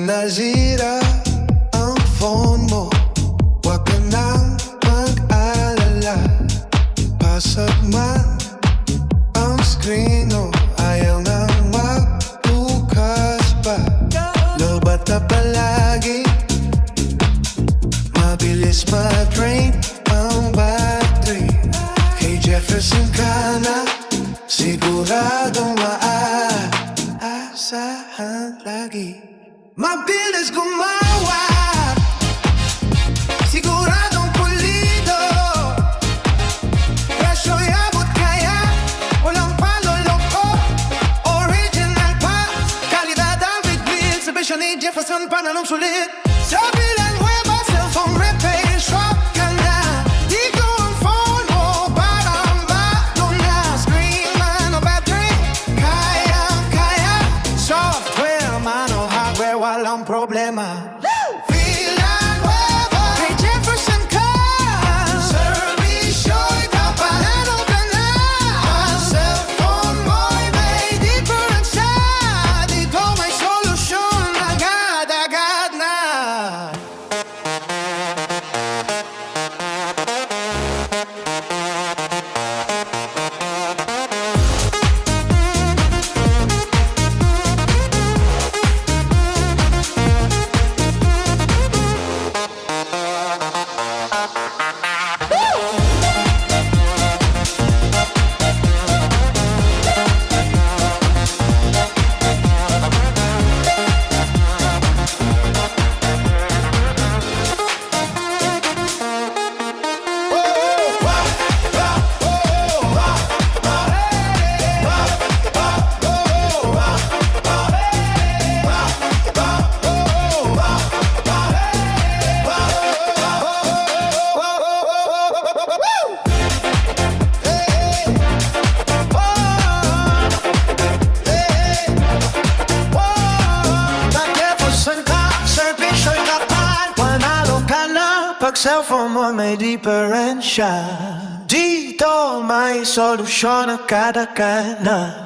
nasira ang phone mo, wag ka nang mag-alala. Pasag man ang screen mo, ayaw nang magbukas pa. Lobat na palagi, mabilis ma-drain ang battery. Kay Jefferson ka na, siguradong maaasahan lagi. Mabilis gumawa, siguradong pulido. Presyo'y abot kaya walang paloloko. Original pa, kalidad ang bigbil. Sabisyon ni Jefferson, pananong sulit. Sa Villanueva, cellphone repair shop ka na. Di ko ang phone mo, parang bago na. Screen man o battery, kaya. Software man o hardware, walang problema. Villanueva, kay Jefferson ka. Servisyo'y kapalano ka na. Ang cellphone mo'y may diferensya. Dito may solusyon, agad-agad na. Pag cellphone mo may diferensya, dito may solusyon agad-agad na.